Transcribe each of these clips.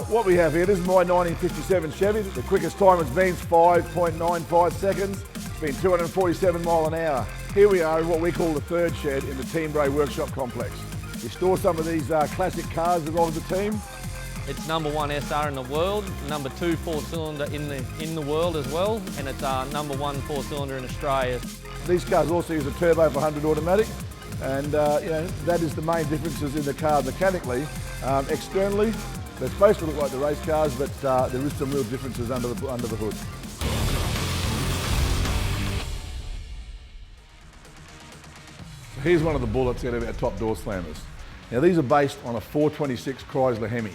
What we have here, this is my 1957 Chevy. The quickest time it's been is 5.95 seconds. It's been 247 mile an hour. Here we are in what we call the third shed in the Team Bray workshop complex. We store some of these classic cars that belong to the team. It's #1 SR in the world, #2 4-cylinder in the world as well, and it's #1 4-cylinder in Australia. These cars also use a turbo 400 automatic, and you know, that is the main differences in the car mechanically. Externally, they're supposed to look like the race cars, but there is some real differences under the hood. Here's one of the bullets out of our top Doorslammers. Now these are based on a 426 Chrysler Hemi.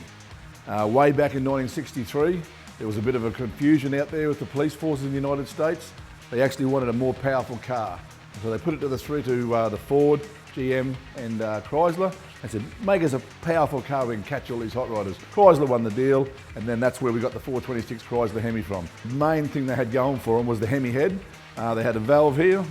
Way back in 1963, there was a bit of a confusion out there with the police forces in the United States. They actually wanted a more powerful car. So they put it to the Ford, GM and Chrysler and said, make us a powerful car we can catch all these hot rodders. Chrysler won the deal, and then that's where we got the 426 Chrysler Hemi from. The main thing they had going for them was the Hemi head. They had a valve here,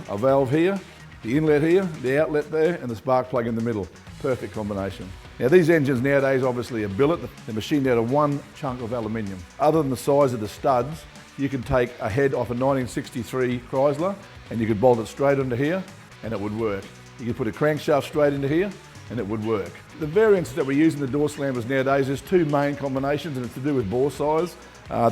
the inlet here, the outlet there, and the spark plug in the middle. Perfect combination. Now these engines nowadays obviously are billet. They're machined out of one chunk of aluminium. Other than the size of the studs, you can take a head off a 1963 Chrysler and you could bolt it straight into here and it would work. You could put a crankshaft straight into here and it would work. The variants that we use in the Doorslammers nowadays, there's two main combinations and it's to do with bore size.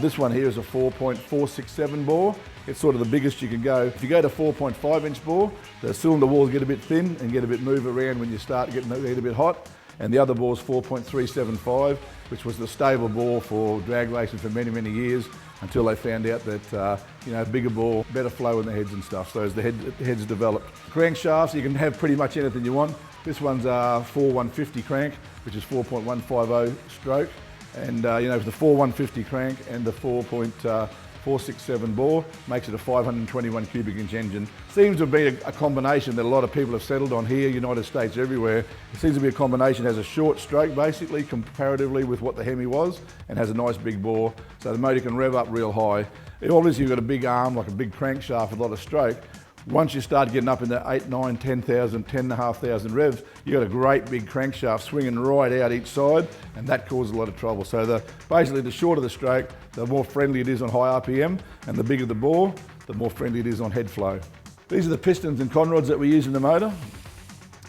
This one here is a 4.467 bore. It's sort of the biggest you can go. If you go to 4.5 inch bore, the cylinder walls get a bit thin and get a bit move around when you start getting a bit hot. And the other bore is 4.375, which was the stable bore for drag racing for many, many years until they found out that you know, bigger bore, better flow in the heads and stuff. So as the heads developed. Crankshafts, you can have pretty much anything you want. This one's a 4150 crank, which is 4.150 stroke. And you know, the 4150 crank and the 4.467 bore makes it a 521 cubic inch engine. Seems to be a combination that a lot of people have settled on here, United States, everywhere. It seems to be a combination, has a short stroke basically, comparatively with what the Hemi was, and has a nice big bore, so the motor can rev up real high. Obviously you've got a big arm, like a big crankshaft with a lot of stroke. Once you start getting up into 8, 9, 10,000, 10,500 revs, you've got a great big crankshaft swinging right out each side, and that causes a lot of trouble. So basically the shorter the stroke, the more friendly it is on high RPM, and the bigger the bore, the more friendly it is on head flow. These are the Pistons and Con Rods that we use in the motor.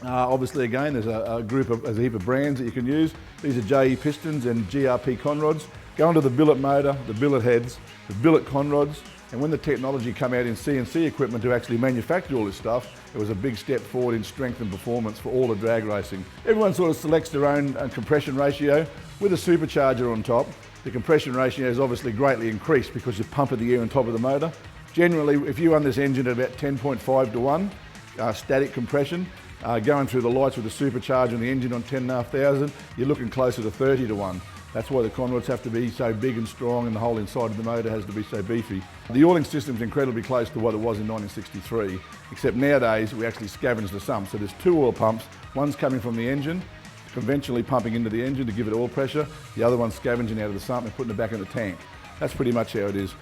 Obviously again, there's a heap of brands that you can use. These are JE Pistons and GRP Con Rods. Go into the billet motor, the billet heads, the billet Con Rods. And when the technology came out in CNC equipment to actually manufacture all this stuff, it was a big step forward in strength and performance for all the drag racing. Everyone sort of selects their own compression ratio. With a supercharger on top, the compression ratio is obviously greatly increased because you're pumping the air on top of the motor. Generally, if you run this engine at about 10.5 to 1, static compression, going through the lights with the supercharger and the engine on 10,500, you're looking closer to 30 to 1. That's why the Con Rods have to be so big and strong and the whole inside of the motor has to be so beefy. The oiling system is incredibly close to what it was in 1963, except nowadays we actually scavenge the sump. So there's two oil pumps, one's coming from the engine, conventionally pumping into the engine to give it oil pressure, the other one's scavenging out of the sump and putting it back in the tank. That's pretty much how it is.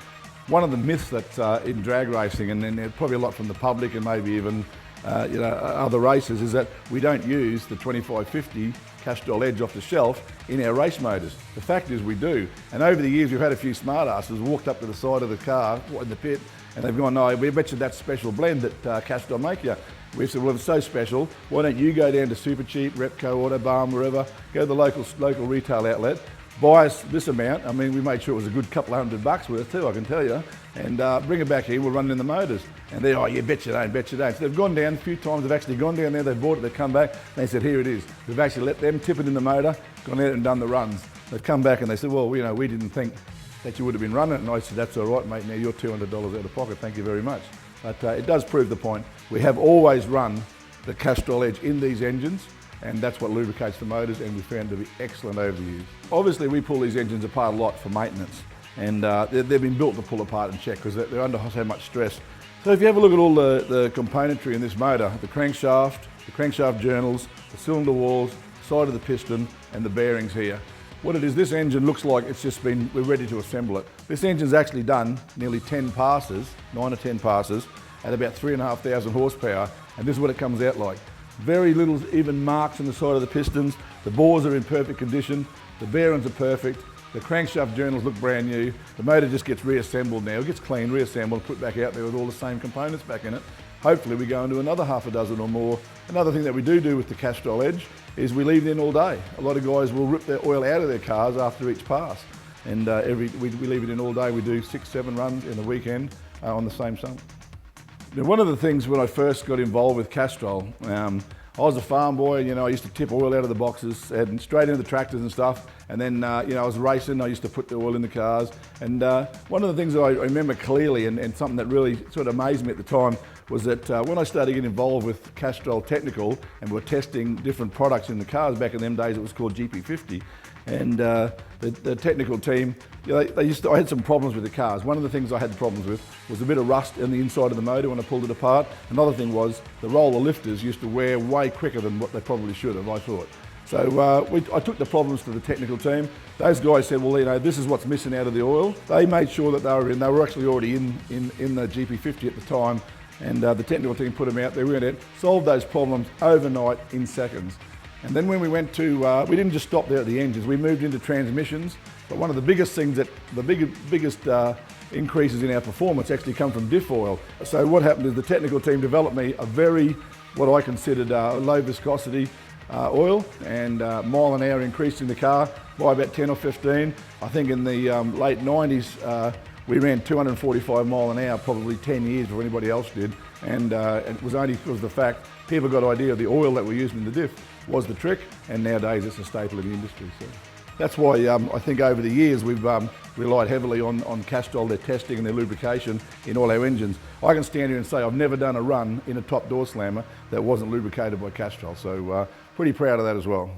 One of the myths that in drag racing, and then probably a lot from the public and maybe even you know, other races, is that we don't use the 2550 Castrol Edge off the shelf in our race motors. The fact is we do. And over the years we've had a few smartasses walked up to the side of the car in the pit and they've gone, no, we bet you that special blend that Castrol make you. We said, well, if it's so special, why don't you go down to Supercheap, Repco, Autobarn, wherever, go to the local retail outlet, buy us this amount. I mean, we made sure it was a good couple of $100 worth too, I can tell you, and bring it back here, we'll run it in the motors. And they're, oh, yeah, bet you don't, bet you don't. So they've gone down a few times, they've actually gone down there, they've bought it, they've come back, and they said, here it is. We've actually let them tip it in the motor, gone out and done the runs. They've come back and they said, well, you know, we didn't think that you would have been running it. And I said, that's all right, mate, now you're $200 out of pocket, thank you very much. But it does prove the point. We have always run the Castrol Edge in these engines, and that's what lubricates the motors, and we found to be excellent over the years. Obviously, we pull these engines apart a lot for maintenance, and they've been built to pull apart and check because they're under so much stress. So if you have a look at all the componentry in this motor, the crankshaft journals, the cylinder walls, side of the piston, and the bearings here. What it is, this engine looks like it's just been, we're ready to assemble it. This engine's actually done nearly 10 passes, 9 or 10 passes, at about 3,500 horsepower, and this is what it comes out like. Very little even marks on the side of the pistons. The bores are in perfect condition. The bearings are perfect. The crankshaft journals look brand new. The motor just gets reassembled now. It gets cleaned, reassembled, put back out there with all the same components back in it. Hopefully we go into another half a dozen or more. Another thing that we do with the Castrol Edge is we leave it in all day. A lot of guys will rip their oil out of their cars after each pass. And we leave it in all day. We do 6-7 runs in the weekend on the same sump. Now, one of the things when I first got involved with Castrol, I was a farm boy, you know, I used to tip oil out of the boxes and straight into the tractors and stuff. And then, you know, I was racing, I used to put the oil in the cars. And one of the things that I remember clearly and something that really sort of amazed me at the time was that when I started getting involved with Castrol Technical and we were testing different products in the cars, back in them days it was called GP50. And the technical team, you know, I had some problems with the cars. One of the things I had problems with was a bit of rust in the inside of the motor when I pulled it apart. Another thing was the roller lifters used to wear way quicker than what they probably should have, I thought. So I took the problems to the technical team. Those guys said, well, you know, this is what's missing out of the oil. They made sure that they were in. They were actually already in the GP50 at the time. And the technical team put them out there. We went out, solved those problems overnight in seconds. And then when we went to, we didn't just stop there at the engines, we moved into transmissions. But one of the biggest things biggest increases in our performance actually come from diff oil. So what happened is the technical team developed me a very, what I considered low viscosity oil, and mile an hour increase in the car by about 10 or 15. I think in the late 90s, we ran 245 mile an hour, probably 10 years before anybody else did. And it was only because of the fact people got an idea of the oil that we're using in the diff was the trick, and nowadays it's a staple in the industry. So that's why I think over the years we've relied heavily on Castrol, their testing and their lubrication in all our engines. I can stand here and say I've never done a run in a top door slammer that wasn't lubricated by Castrol, so pretty proud of that as well.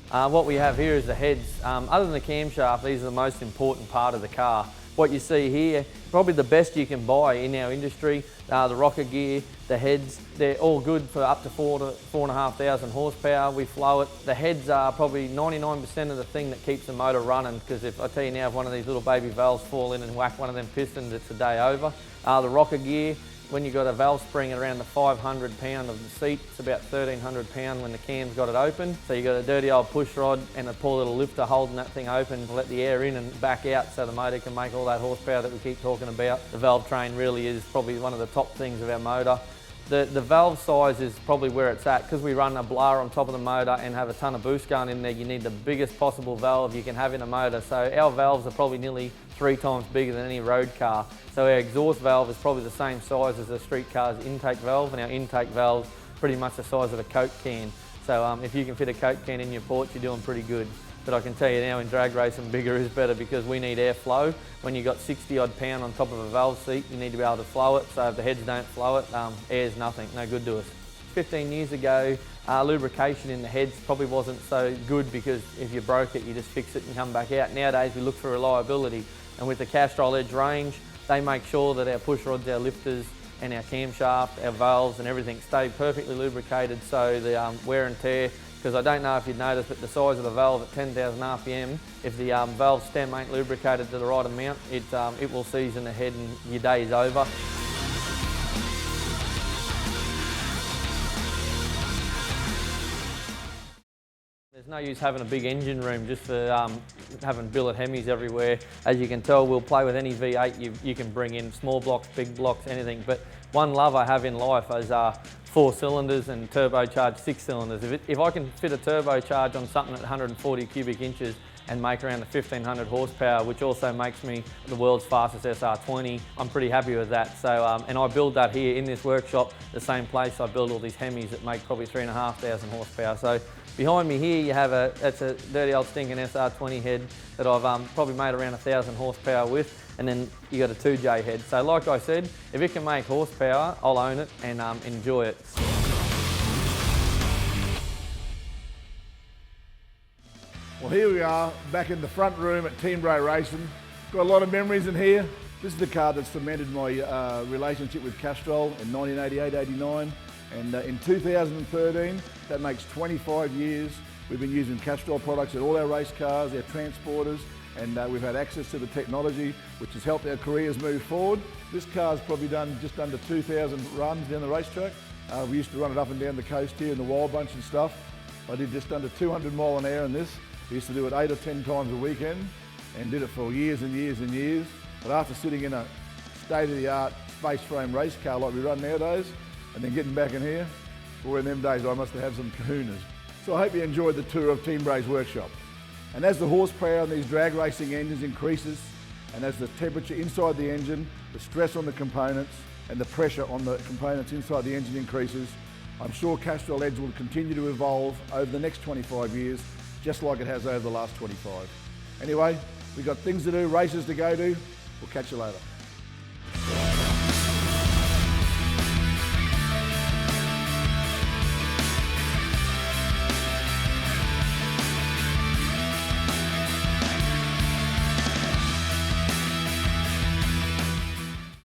What we have here is the heads. Other than the camshaft, these are the most important part of the car. What you see here, probably the best you can buy in our industry. The rocker gear, the heads, they're all good for up to 4,000 to 4,500 horsepower. We flow it. The heads are probably 99% of the thing that keeps the motor running, because if I tell you now, if one of these little baby valves fall in and whack one of them pistons, it's a day over. The rocker gear, when you've got a valve spring at around the 500 pound of the seat, it's about 1,300 pound when the cam's got it open. So you've got a dirty old push rod and a poor little lifter holding that thing open to let the air in and back out so the motor can make all that horsepower that we keep talking about. The valve train really is probably one of the top things of our motor. The valve size is probably where it's at. Because we run a blower on top of the motor and have a ton of boost going in there, you need the biggest possible valve you can have in a motor. So our valves are probably nearly 3 times bigger than any road car. So our exhaust valve is probably the same size as a street car's intake valve, and our intake valve's pretty much the size of a Coke can. So if you can fit a Coke can in your port, you're doing pretty good. But I can tell you now, in drag racing, bigger is better, because we need airflow. When you've got 60 odd pound on top of a valve seat, you need to be able to flow it. So if the heads don't flow it, air's nothing, no good to us. 15 years ago, lubrication in the heads probably wasn't so good, because if you broke it, you just fix it and come back out. Nowadays, we look for reliability. And with the Castrol Edge range, they make sure that our push rods, our lifters, and our camshaft, our valves and everything stay perfectly lubricated, so the wear and tear, because I don't know if you'd noticed, but the size of the valve at 10,000 RPM, if the valve stem ain't lubricated to the right amount, it will season the head and your day is over. There's no use having a big engine room just for having billet Hemis everywhere. As you can tell, we'll play with any V8 you can bring in, small blocks, big blocks, anything. But one love I have in life is 4 cylinders and turbocharged 6 cylinders. If I can fit a turbocharge on something at 140 cubic inches and make around the 1,500 horsepower, which also makes me the world's fastest SR20, I'm pretty happy with that. So, and I build that here in this workshop, the same place I build all these Hemis that make probably 3,500 horsepower. So behind me here, you have that's a dirty old stinking SR20 head that I've probably made around 1,000 horsepower with. And then you got a 2J head. So like I said, if it can make horsepower, I'll own it and enjoy it. Well, here we are back in the front room at Team Bray Racing. Got a lot of memories in here. This is the car that cemented my relationship with Castrol in 1988-89. And in 2013, that makes 25 years. We've been using Castrol products in all our race cars, our transporters, and we've had access to the technology, which has helped our careers move forward. This car's probably done just under 2,000 runs down the racetrack. We used to run it up and down the coast here in the Wild Bunch and stuff. I did just under 200 mile an hour in this. I used to do it 8 or 10 times a weekend and did it for years and years and years. But after sitting in a state-of-the-art space frame race car like we run nowadays, and then getting back in here, well, in them days I must have had some kahunas. So I hope you enjoyed the tour of Team Bray's workshop. And as the horsepower on these drag racing engines increases, and as the temperature inside the engine, the stress on the components, and the pressure on the components inside the engine increases, I'm sure Castrol Edge will continue to evolve over the next 25 years, just like it has over the last 25. Anyway, we've got things to do, races to go to. We'll catch you later.